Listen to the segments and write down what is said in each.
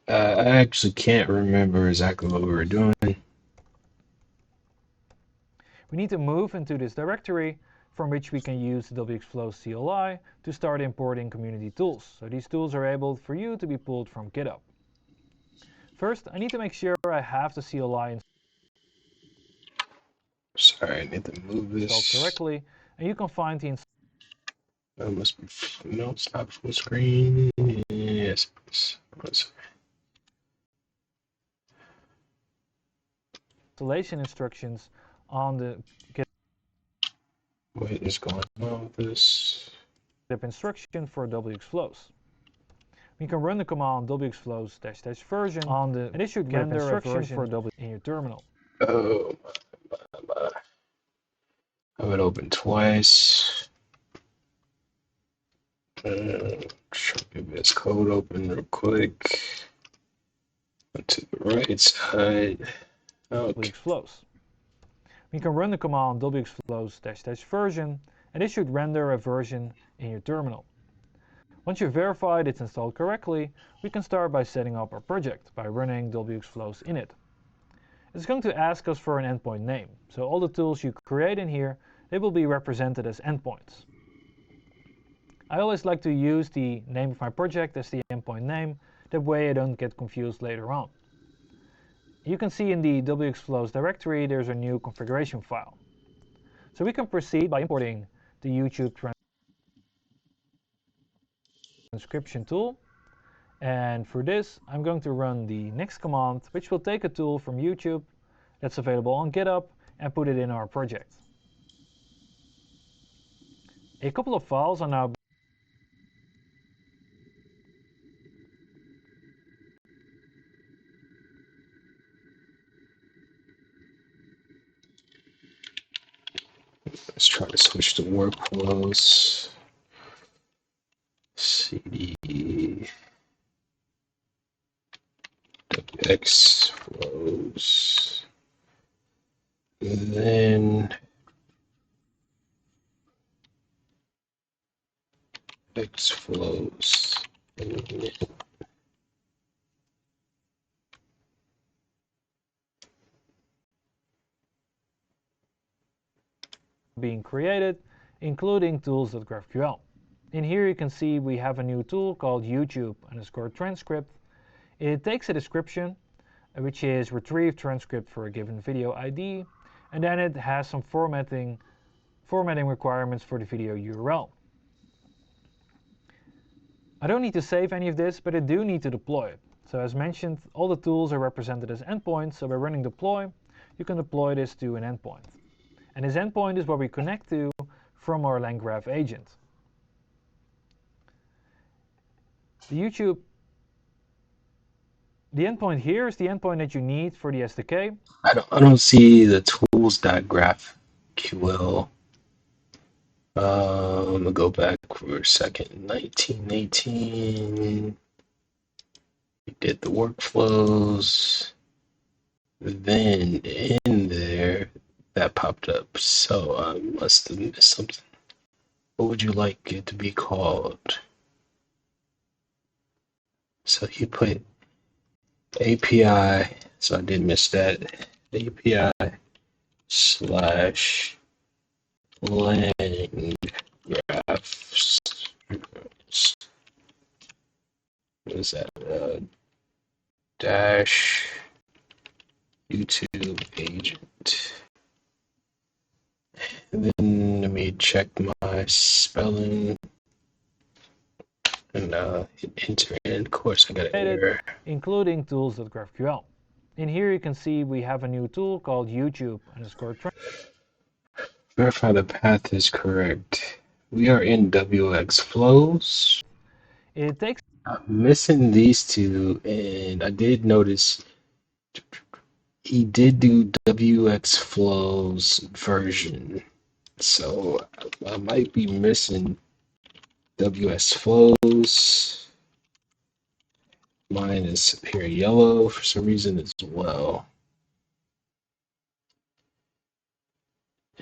I actually can't remember exactly what we were doing. We need to move into this directory from which we can use the WXFlows CLI to start importing community tools. So these tools are able for you to be pulled from GitHub. First, I need to make sure I have the CLI Sorry, I need to move installed this. correctly, and you can find the That must be, no, it's not full screen. Yes, installation instructions on the what is going on with this? GitHub instruction for WXFlows. We can run the command wxflows -- version on the, and this should render a version for W in your terminal. Oh, my. I have it open twice. Get this code open real quick. To the right side. Okay. WXFlows. We can run the command wxflows -- version, and this should render a version in your terminal. Once you've verified it's installed correctly, we can start by setting up our project by running wxflows init. It's going to ask us for an endpoint name, so all the tools you create in here, they will be represented as endpoints. I always like to use the name of my project as the endpoint name, that way I don't get confused later on. You can see in the wxflows directory there's a new configuration file. So we can proceed by importing the YouTube transcription tool. And for this, I'm going to run the next command, which will take a tool from YouTube that's available on GitHub and put it in our project. A couple of files are now Let's try to switch to workflows. CD WX flows. And then X flows. being created, including tools.graphql. In here you can see we have a new tool called YouTube_transcript. It takes a description, which is retrieve transcript for a given video ID, and then it has some formatting requirements for the video URL. I don't need to save any of this, but I do need to deploy it. So as mentioned, all the tools are represented as endpoints, so by running deploy, you can deploy this to an endpoint. And this endpoint is what we connect to from our LangGraph agent. The endpoint here is the endpoint that you need for the SDK. I don't see the tools.graphql. I'm gonna go back for a second. 1918. We did the workflows. Then in there, that popped up. So I must have missed something. What would you like it to be called? So you put API. So I did miss that. API / LangGraph. What is that? Dash YouTube agent. And then let me check my spelling and hit enter. And of course, I got an error. Including tools.graphql. In here you can see we have a new tool called YouTube_transcript. Verify the path is correct. We are in WXFlows. It takes. I'm missing these two, and I did notice he did do WXFlows version. So I might be missing WXFlows. Mine is here yellow for some reason as well.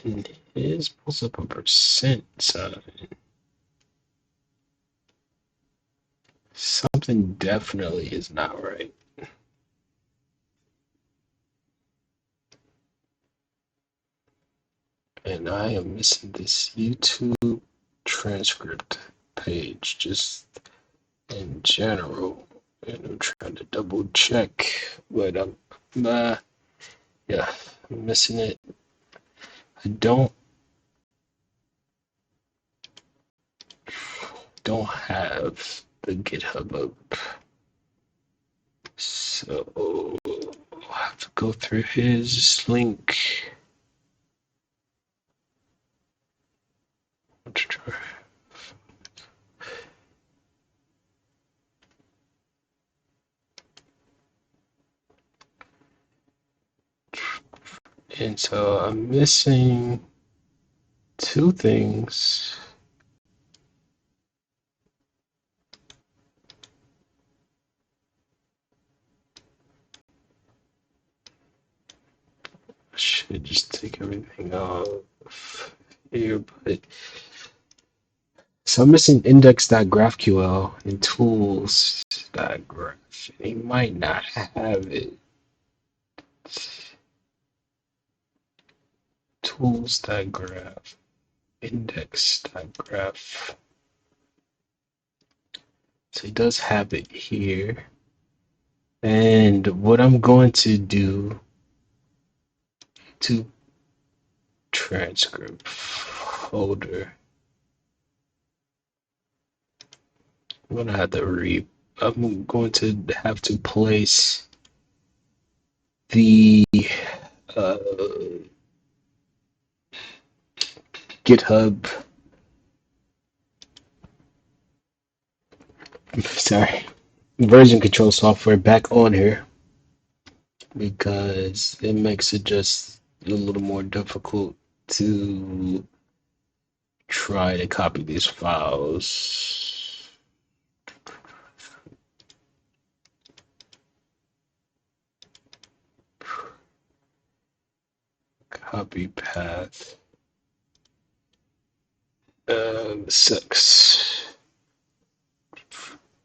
And his pulls up a percent sign. Something definitely is not right. And I am missing this YouTube transcript page just in general. And I'm trying to double check, but yeah, I'm missing it. I don't have the GitHub up. So I'll have to go through his link. And so I'm missing two things. I should just take everything off here, but so I'm missing index.graphql and tools.graph. He might not have it. Tools.graph, index.graph. So he does have it here. And what I'm going to do to transcript folder, I'm going to have to I'm going to have to place the uh, GitHub, sorry, version control software back on here because it makes it just a little more difficult to try to copy these files. Copy path. 6.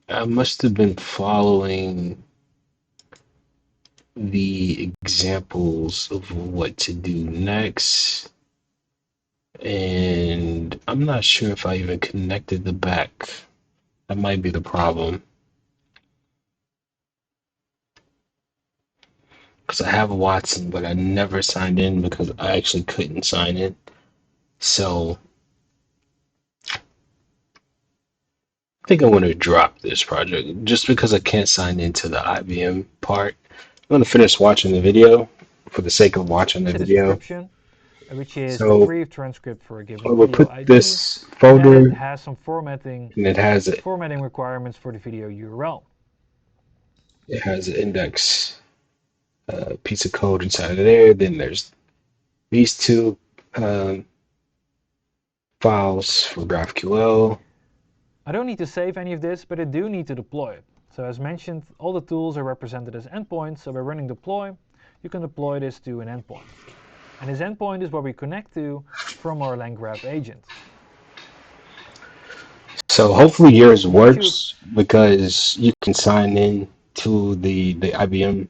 I must have been following the examples of what to do next. And I'm not sure if I even connected the back. That might be the problem. Because I have Watson, but I never signed in because I actually couldn't sign in. So I think I'm going to drop this project just because I can't sign into the IBM part. I'm going to finish watching the video for the sake of watching the The video. description, which is the So brief transcript for a I given will video put ID, this and then it folder, has some formatting and requirements for the video URL. it has an index piece of code inside of there. Then there's these two um, files for GraphQL. I don't need to save any of this, but I do need to deploy it. So as mentioned, all the tools are represented as endpoints, so by running deploy, you can deploy this to an endpoint. And this endpoint is what we connect to from our LangGraph agent. So hopefully yours For YouTube, works because you can sign in to the IBM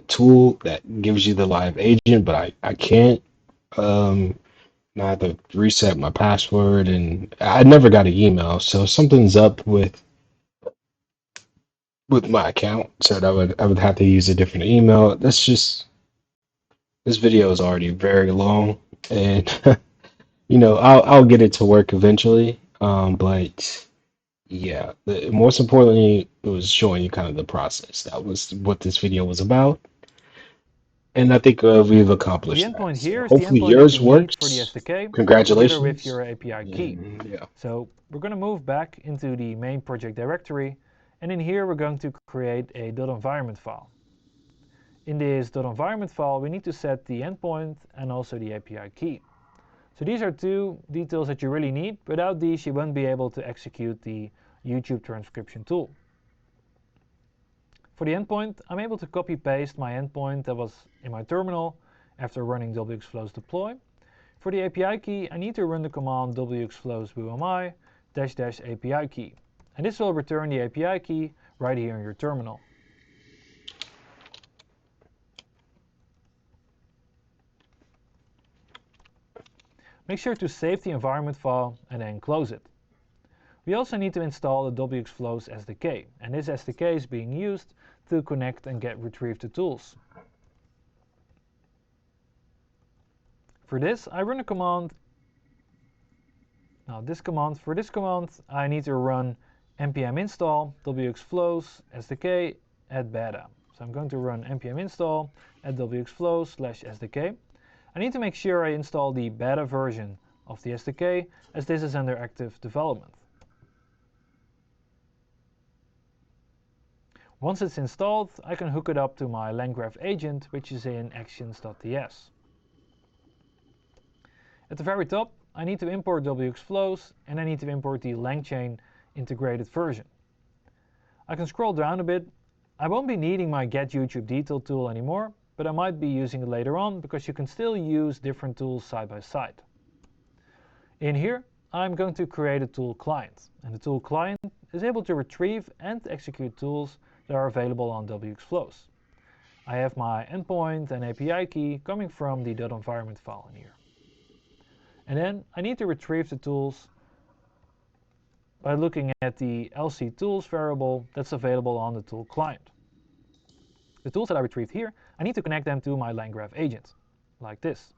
tool that gives you the live agent, but I can't. I have to reset my password, and I never got an email, so something's up with my account. So that I would have to use a different email. That's just this video is already very long, and I'll get it to work eventually. But yeah, most importantly, it was showing you kind of the process. That was what this video was about, and I think we've the accomplished that. endpoint So here is the hopefully endpoint that yours you need for the works. SDK together with Congratulations. your API key. And yeah. So we're going to move back into the main project directory, and in here we're going to create a .environment file. In this .environment file, we need to set the endpoint and also the API key. So these are two details that you really need. Without these, you won't be able to execute the YouTube transcription tool. For the endpoint, I'm able to copy paste my endpoint that was in my terminal after running wxflows deploy. For the API key, I need to run the command wxflows wumi -API key. and this will return the API key right here in your terminal. Make sure to save the environment file and then close it. We also need to install the WXFlows SDK, and this SDK is being used to connect and retrieve the tools. For this, I run a command. Now for this command, I need to run npm install WXFlows SDK at beta. So I'm going to run npm install at WXFlows/SDK. I need to make sure I install the beta version of the SDK, as this is under active development. Once it's installed, I can hook it up to my LangGraph agent, which is in actions.ts. At the very top, I need to import WXFlows, and I need to import the LangChain integrated version. I can scroll down a bit. I won't be needing my Get YouTube Detail tool anymore, but I might be using it later on because you can still use different tools side by side. In here, I'm going to create a tool client, and the tool client is able to retrieve and execute tools that are available on WXFlows. I have my endpoint and API key coming from the .environment file in here. And then I need to retrieve the tools by looking at the lctools variable that's available on the tool client. The tools that I retrieved here, I need to connect them to my LangGraph agent, like this.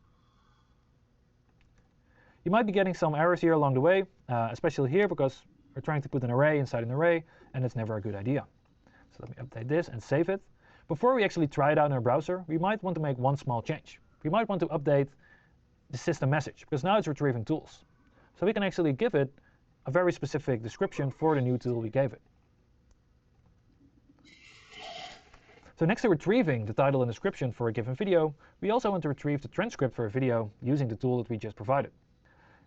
You might be getting some errors here along the way, especially here because we're trying to put an array inside an array, and it's never a good idea. So let me update this and save it. Before we actually try it out in our browser, we might want to make one small change. We might want to update the system message, because now it's retrieving tools. So we can actually give it a very specific description for the new tool we gave it. So next to retrieving the title and description for a given video, we also want to retrieve the transcript for a video using the tool that we just provided.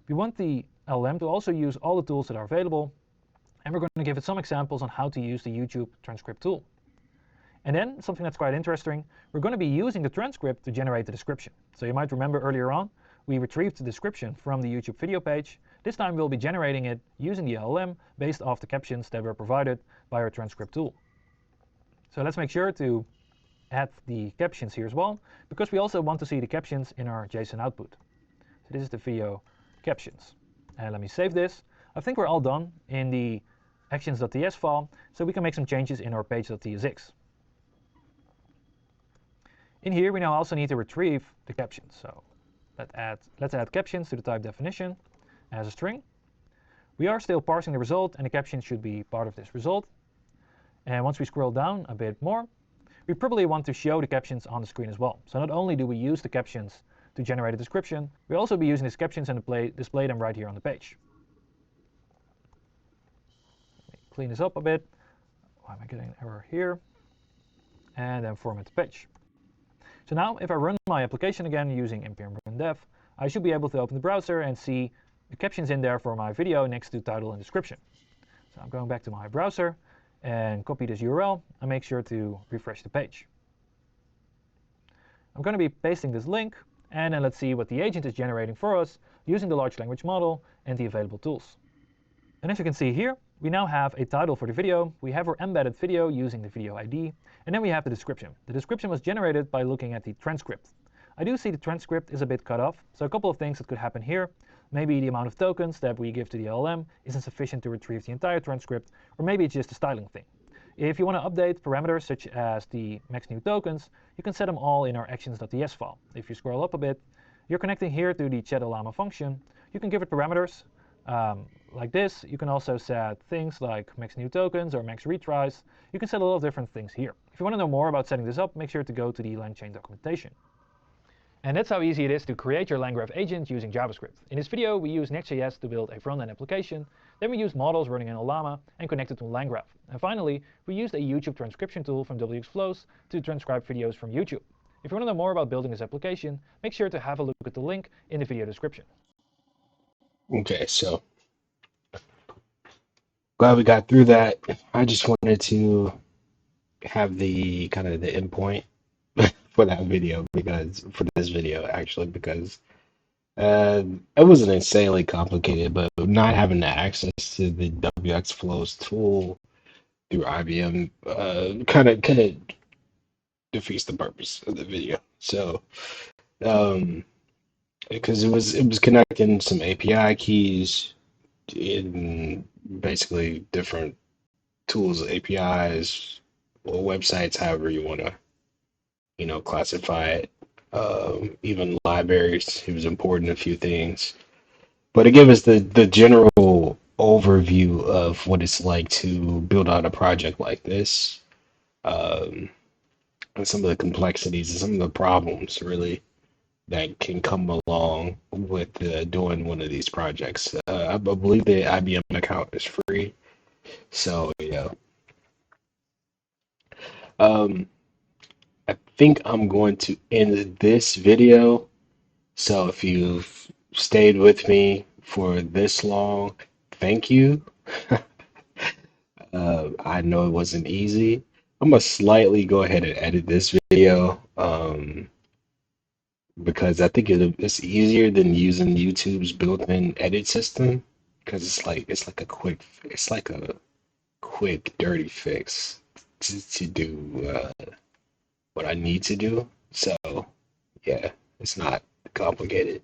We want the LLM to also use all the tools that are available, and we're going to give it some examples on how to use the YouTube transcript tool. And then, something that's quite interesting, we're going to be using the transcript to generate the description. So you might remember earlier on, we retrieved the description from the YouTube video page. This time we'll be generating it using the LLM based off the captions that were provided by our transcript tool. So let's make sure to add the captions here as well, because we also want to see the captions in our JSON output. So this is the video captions. And let me save this. I think we're all done in the actions.ts file, so we can make some changes in our page.tsx. In here, we now also need to retrieve the captions. So let's add captions to the type definition as a string. We are still parsing the result, and the caption should be part of this result. And once we scroll down a bit more, we probably want to show the captions on the screen as well. So not only do we use the captions to generate a description, we also be using these captions and display them right here on the page. Let me clean this up a bit. Why am I getting an error here? And then format the page. So now if I run my application again using npm run dev, I should be able to open the browser and see the captions in there for my video next to title and description. So I'm going back to my browser and copy this URL and make sure to refresh the page. I'm going to be pasting this link, and then let's see what the agent is generating for us using the large language model and the available tools. And as you can see here, we now have a title for the video, we have our embedded video using the video ID, and then we have the description. The description was generated by looking at the transcript. I do see the transcript is a bit cut off, so a couple of things that could happen here. Maybe the amount of tokens that we give to the LLM isn't sufficient to retrieve the entire transcript, or maybe it's just a styling thing. If you want to update parameters such as the max new tokens, you can set them all in our actions.ts file. If you scroll up a bit, you're connecting here to the chat-llama function. You can give it parameters like this. You can also set things like max new tokens or max retries. You can set a lot of different things here. If you want to know more about setting this up, make sure to go to the LangChain documentation. And that's how easy it is to create your LangGraph agent using JavaScript. In this video, we use Next.js to build a front-end application. Then we used models running in Llama and connected to LangGraph. And finally, we used a YouTube transcription tool from WXFlows to transcribe videos from YouTube. If you want to know more about building this application, make sure to have a look at the link in the video description. Okay, so glad we got through that. I just wanted to have the kind of the endpoint for that video, because for this video actually, because It wasn't insanely complicated, but not having the access to the WX Flows tool through IBM kind of defeats the purpose of the video. So, um, because it was connecting some API keys in basically different tools, APIs, or websites, however you want to, classify it. Even libraries, it was important a few things. But it gave us the general overview of what it's like to build out a project like this, um, and some of the complexities and some of the problems really that can come along with doing one of these projects. I believe the IBM account is free, so yeah. Um, I think I'm going to end this video. So if you've stayed with me for this long, thank you. I know it wasn't easy. I'm gonna slightly go ahead and edit this video because I think it's easier than using YouTube's built-in edit system because it's like a quick dirty fix to do what I need to do. So yeah, it's not complicated.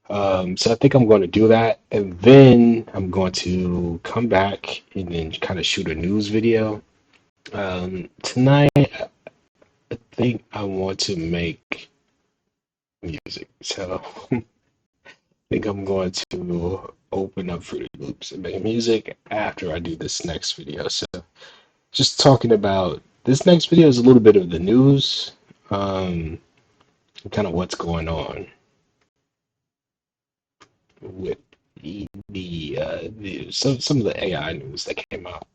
So I think I'm going to do that, and then I'm going to come back and then kind of shoot a news video. Tonight, I think I want to make music, so I think I'm going to open up Fruity Loops and make music after I do this next video. So just talking about this next video is a little bit of the news, um, kind of what's going on with some of the AI news that came out.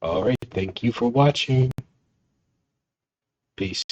All right, thank you for watching. Peace.